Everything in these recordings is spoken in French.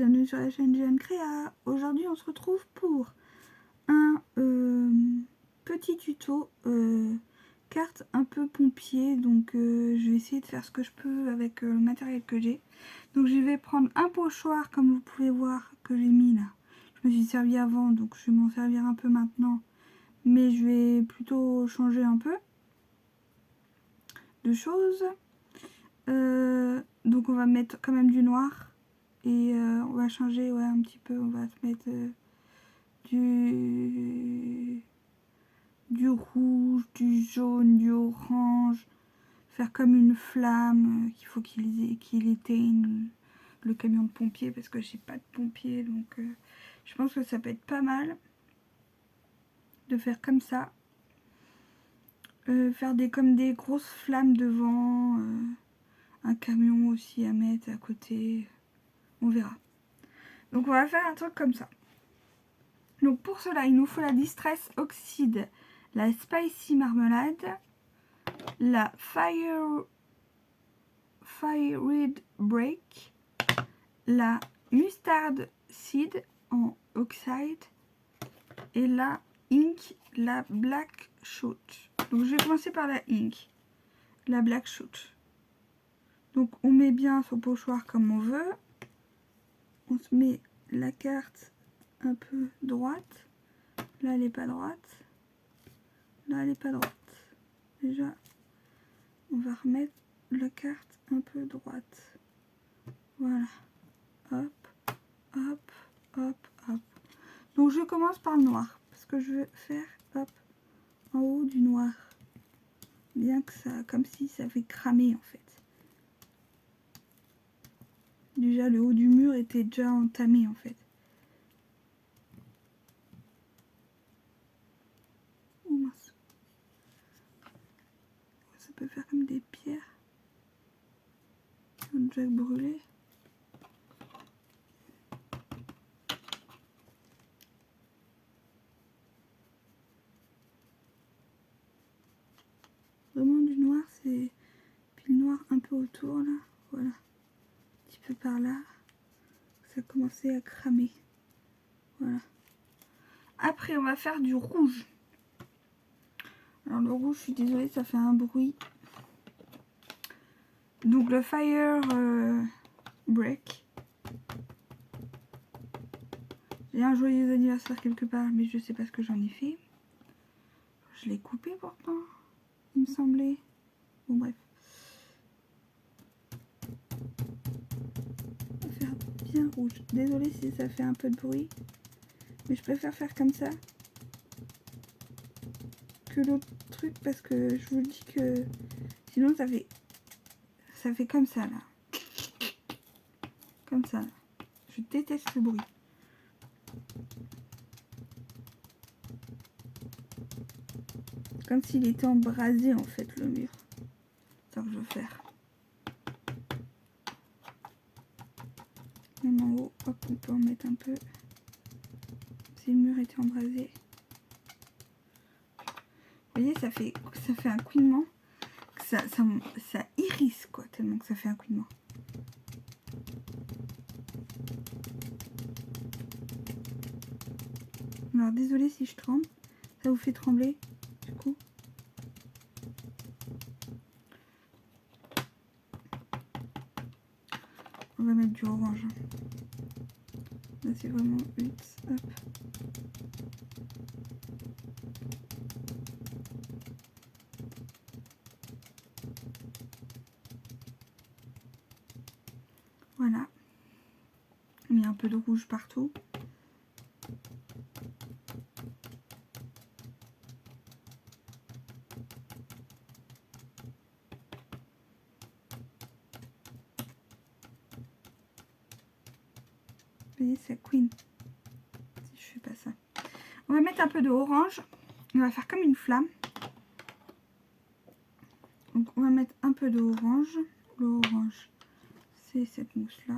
bienvenue sur la chaîne GN Créa. Aujourd'hui on se retrouve pour un petit tuto carte un peu pompier. Donc je vais essayer de faire ce que je peux avec le matériel que j'ai. Donc je vais prendre un pochoir comme vous pouvez voir que j'ai mis là. Je me suis servi avant donc je vais m'en servir un peu maintenant. Mais je vais plutôt changer un peu de choses. Donc on va mettre quand même du noir. Et on va changer un petit peu, on va se mettre du rouge, du jaune, du orange, faire comme une flamme qu'il faut qu'il éteigne le camion de pompier parce que j'ai pas de pompier, donc je pense que ça peut être pas mal de faire comme ça. Faire comme des grosses flammes devant, un camion aussi à mettre à côté, on verra. Donc on va faire un truc comme ça. Donc pour cela, il nous faut la Distress Oxide, la Spicy Marmelade, la Fire Red Break, la Mustard Seed en Oxide et la Ink, la Black Shoot. Donc je vais commencer par la Ink, la Black Shoot. Donc on met bien son pochoir comme on veut. On se met la carte un peu droite. Là elle n'est pas droite. Là elle n'est pas droite. Déjà on va remettre la carte un peu droite. Voilà. Hop, hop, hop, hop. Donc je commence par le noir. Parce que je veux faire hop en haut du noir. Bien que ça, comme si ça fait cramer en fait. Déjà le haut du mur était déjà entamé en fait. Oh mince. Ça peut faire comme des pierres qui ont déjà brûlé. Vraiment du noir, c'est puis le noir un peu autour là, voilà. Un petit peu par là. Ça a commencé à cramer. Voilà. Après on va faire du rouge. Alors le rouge, je suis désolée, ça fait un bruit. Donc le Fire Break. J'ai un joyeux anniversaire quelque part, mais je sais pas ce que j'en ai fait. Je l'ai coupé pourtant, il me semblait. Bon bref. On va faire bien rouge. Désolée si ça fait un peu de bruit. Mais je préfère faire comme ça que l'autre truc parce que je vous dis que sinon ça fait comme ça là. Comme ça. Je déteste ce bruit. Comme s'il était embrasé en fait le mur. C'est ça que je veux faire. Même en haut, hop, on peut en mettre un peu. Si le mur était embrasé. Vous voyez, ça fait un couinement. Ça irrisse quoi, tellement que ça fait un couinement. Alors désolée si je tremble. Ça vous fait trembler du coup. On va mettre du orange. Là c'est vraiment vite. Hop. Voilà. On met un peu de rouge partout. Vous voyez, ça couine. Si je fais pas ça. On va mettre un peu de orange. On va faire comme une flamme. Donc on va mettre un peu d'orange. L'orange, c'est cette mousse là.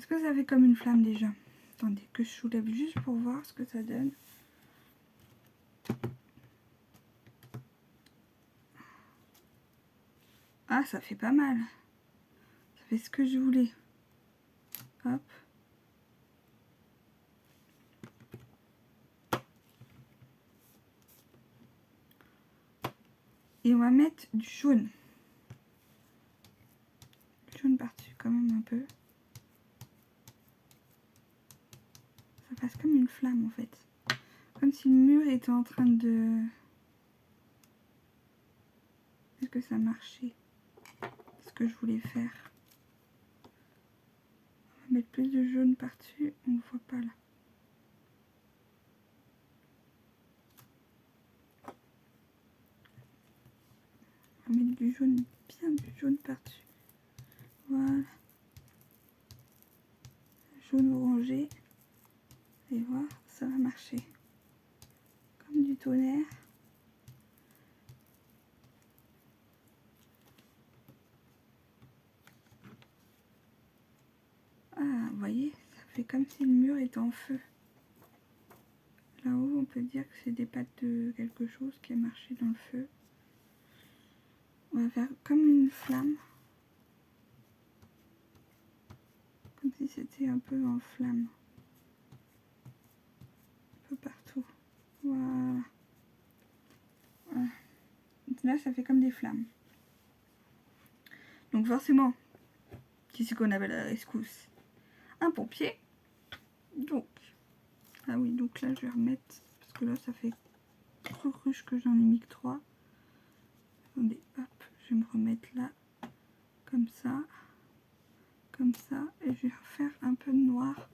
Est-ce que ça fait comme une flamme déjà? Attendez, que je soulève juste pour voir ce que ça donne. Ah, ça fait pas mal. Ça fait ce que je voulais. Hop. Et on va mettre du jaune. Du jaune par-dessus quand même un peu. Ça passe comme une flamme en fait. Comme si le mur était en train de... Est-ce que ça marchait? Ce que je voulais faire. On va mettre plus de jaune par-dessus. On ne voit pas là. On va mettre du jaune, bien du jaune par-dessus. Voilà. Jaune orangé. Et voir, ça va marcher. Comme du tonnerre. Ah, vous voyez, ça fait comme si le mur était en feu. Là-haut, on peut dire que c'est des pattes de quelque chose qui a marché dans le feu. On va faire comme une flamme. Comme si c'était un peu en flamme. Un peu partout. Voilà. Voilà. Là, ça fait comme des flammes. Donc forcément, qui c'est qu'on avait la rescousse? Un pompier. Donc, ah oui, donc là, je vais remettre, parce que là, ça fait trop ruche que j'en ai mis que 3. Attendez, hop, je vais me remettre là, comme ça, et je vais refaire un peu de noir,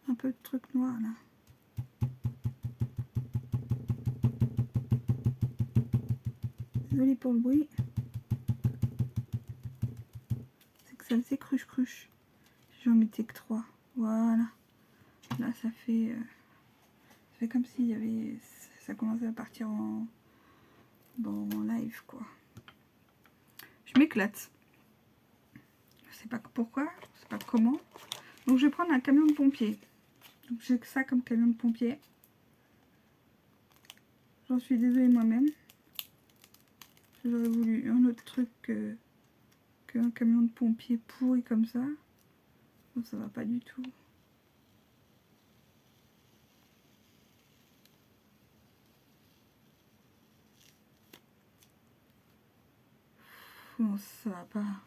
un peu de truc noir là. Désolée pour le bruit. C'est que ça faisait cruche. J'en mettais que 3. Voilà. Là, ça fait comme s'il y avait... Ça commençait à partir en live, quoi. Je m'éclate. Je sais pas pourquoi, je sais pas comment. Donc, je vais prendre un camion de pompier. Donc, j'ai que ça comme camion de pompier. J'en suis désolée moi-même. J'aurais voulu un autre truc qu'un camion de pompier pourri comme ça. Non, ça va pas du tout. Non, ça va pas.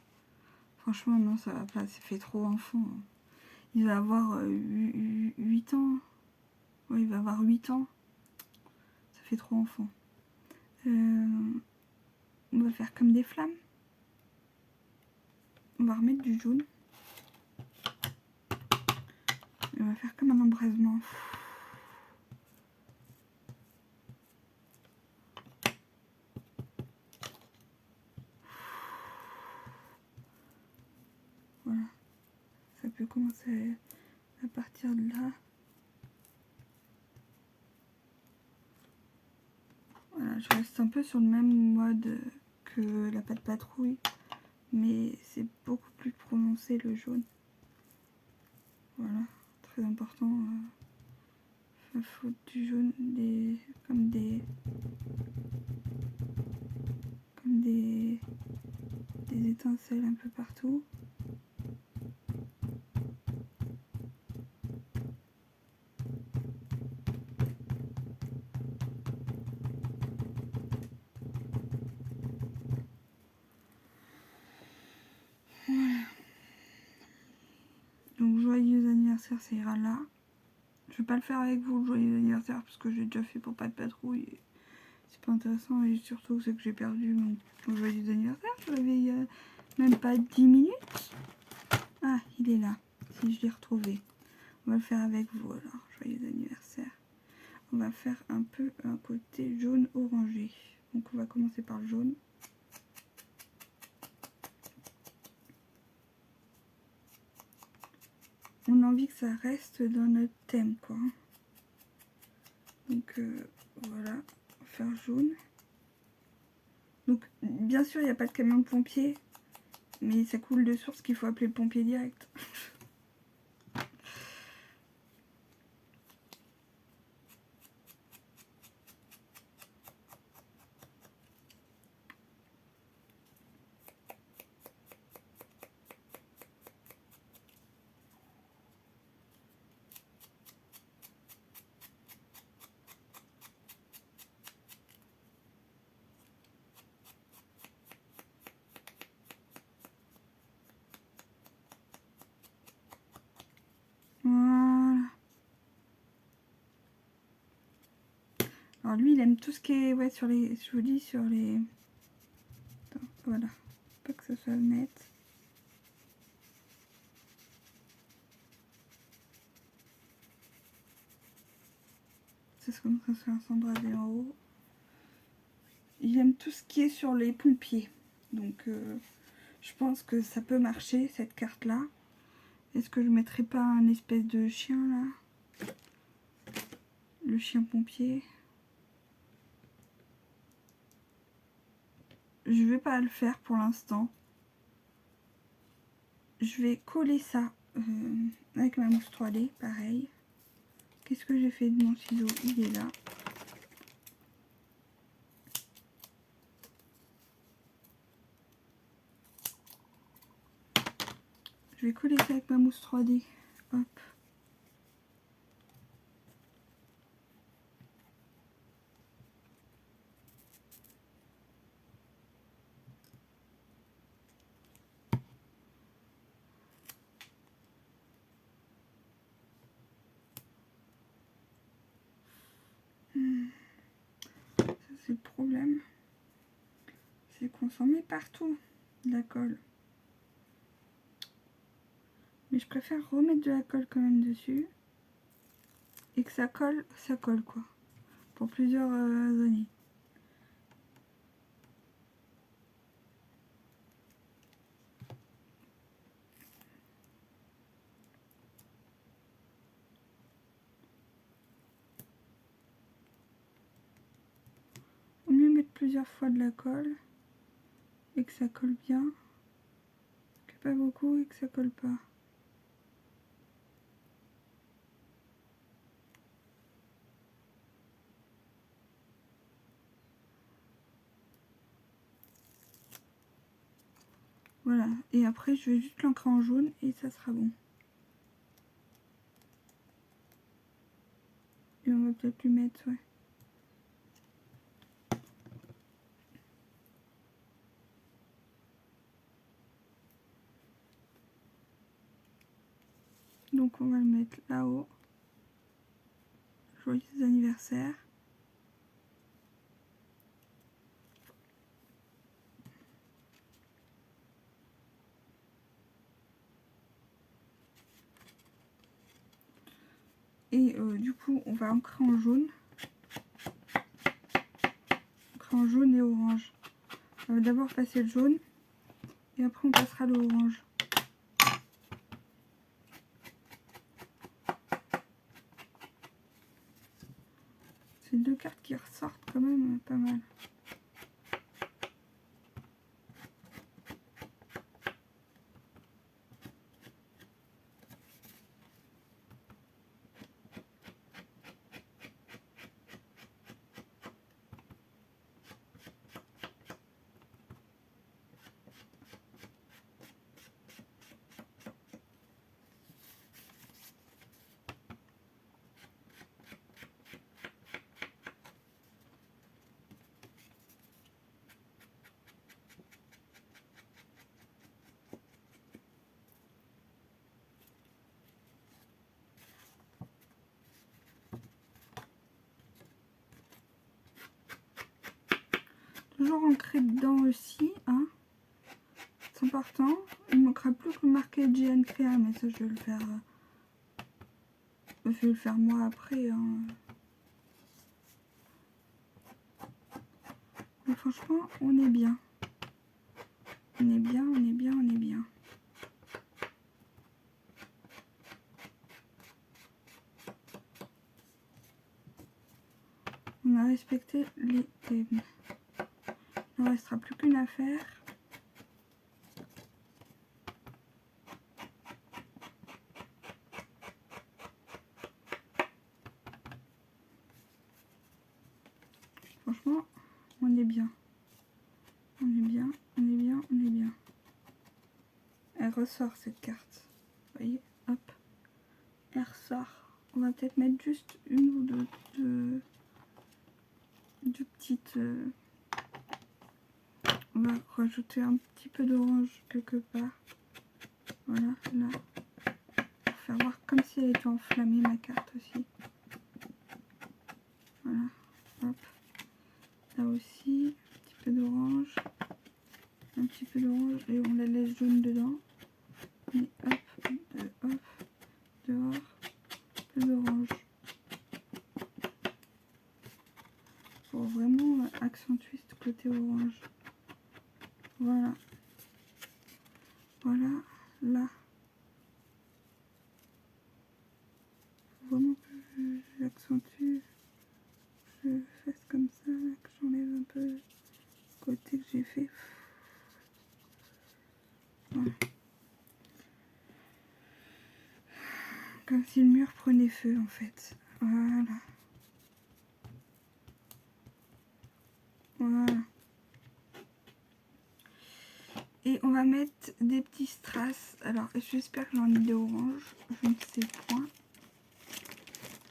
Franchement, non, ça va pas. Ça fait trop enfant. Il va avoir 8 ans. Ouais, il va avoir 8 ans. Ça fait trop enfant. On va faire comme des flammes. On va remettre du jaune. Et on va faire comme un embrasement. Voilà. Ça peut commencer à partir de là. Voilà, je reste un peu sur le même mode que la pâte patrouille. Mais c'est beaucoup plus prononcé le jaune. Voilà, très important. Il faut du jaune, comme des étincelles un peu partout. Voilà. Donc joyeux anniversaire, ça ira là. Je vais pas le faire avec vous, le joyeux anniversaire, parce que j'ai déjà fait pour pas de patrouille. C'est pas intéressant, et surtout c'est que j'ai perdu mon joyeux anniversaire. Je l'avais il y a même pas 10 minutes. Ah, il est là, si je l'ai retrouvé. On va le faire avec vous alors, joyeux anniversaire. On va faire un peu un côté jaune orangé. Donc on va commencer par le jaune. On a envie que ça reste dans notre thème, quoi. Donc voilà, on va faire jaune. Donc bien sûr il n'y a pas de camion de pompier, mais ça coule de source qu'il faut appeler le pompier direct. Alors lui, il aime tout ce qui est, ouais, sur les, je vous dis, sur les... Attends, voilà, pas que ce soit net. C'est comme ça, c'est un cendré en haut. Il aime tout ce qui est sur les pompiers. Donc, je pense que ça peut marcher, cette carte-là. Est-ce que je mettrai pas un espèce de chien, là? Le chien pompier. Je vais pas le faire pour l'instant. Je vais coller ça avec ma mousse 3D, pareil. Qu'est-ce que j'ai fait de mon ciseau? Il est là. Je vais coller ça avec ma mousse 3D. Hop. Ça, c'est le problème. C'est qu'on s'en met partout, de la colle. Mais je préfère remettre de la colle quand même dessus. Et que ça colle quoi. Pour plusieurs années. Vaut mieux mettre plusieurs fois de la colle. Et que ça colle bien. Que pas beaucoup et que ça colle pas. Voilà, et après je vais juste l'ancrer en jaune et ça sera bon. Et on va peut-être lui mettre, ouais. Donc on va le mettre là-haut. Joyeux anniversaire. Et du coup on va ancrer en jaune. Ancrer en jaune et orange. On va d'abord passer le jaune. Et après on passera l'orange. C'est deux cartes qui ressortent quand même pas mal. Toujours ancré dedans aussi, hein. C'est important. Il ne manquera plus que marquer GN Créa, mais ça je vais le faire. Je vais le faire moi après. Hein. Mais franchement, on est bien. On est bien, on est bien, on est bien. On a respecté les thèmes. Il ne restera plus qu'une affaire. Franchement, on est bien. On est bien, on est bien, on est bien. Elle ressort cette carte. Vous voyez, hop. Elle ressort. On va peut-être mettre juste une ou deux petites... On va rajouter un petit peu d'orange quelque part. Voilà, là. Pour faire voir comme si elle était enflammée ma carte aussi. Voilà, hop. accentuer ce côté orange. Voilà. Voilà, là. Vraiment que j'accentue, je fasse comme ça, là, que j'enlève un peu ce côté que j'ai fait. Voilà. Comme si le mur prenait feu en fait. Voilà. Voilà. Et on va mettre des petits strass. Alors j'espère que j'en ai des oranges. Je ne sais point.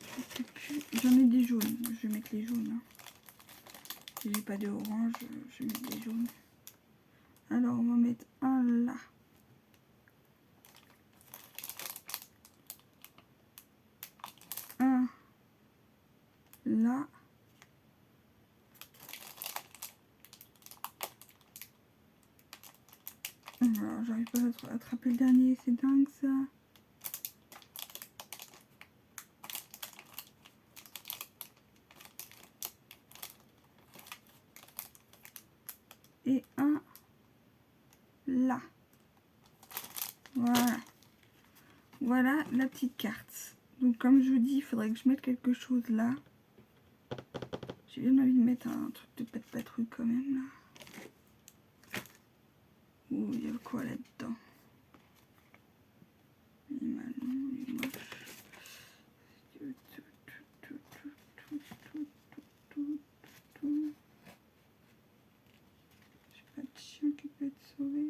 Je sais plus. J'en ai des jaunes. Je vais mettre les jaunes. Hein. Si j'ai pas de orange, je vais mettre des jaunes. Alors on va mettre un là. Un là. Alors j'arrive pas à attraper le dernier, c'est dingue ça. Et un là. Voilà. Voilà la petite carte. Donc comme je vous dis, il faudrait que je mette quelque chose là. J'ai bien envie de mettre un truc de patrouille quand même là. Ouh, il y a quoi là-dedans? Il est malin, il est moche. J'ai pas de chien qui peut être sauvé.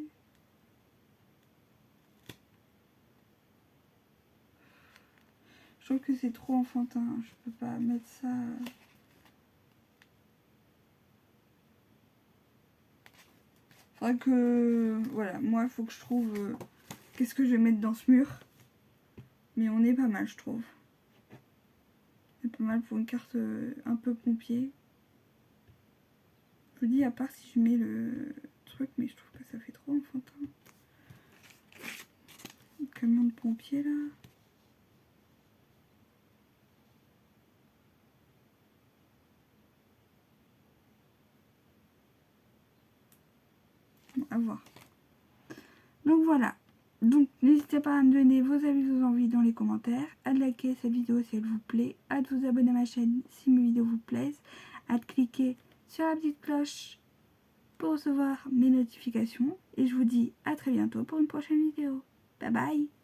Je trouve que c'est trop enfantin, je peux pas mettre ça. Faudrait que... Voilà, moi il faut que je trouve... qu'est-ce que je vais mettre dans ce mur. Mais on est pas mal, je trouve. C'est pas mal pour une carte un peu pompier. Je vous dis, à part si je mets le truc, mais je trouve que ça fait trop enfantin. Le camion de pompier là. Bon, à voir. Donc voilà. Donc n'hésitez pas à me donner vos avis, vos envies dans les commentaires, à liker cette vidéo si elle vous plaît, à vous abonner à ma chaîne si mes vidéos vous plaisent, à cliquer sur la petite cloche pour recevoir mes notifications. Et je vous dis à très bientôt pour une prochaine vidéo. Bye bye!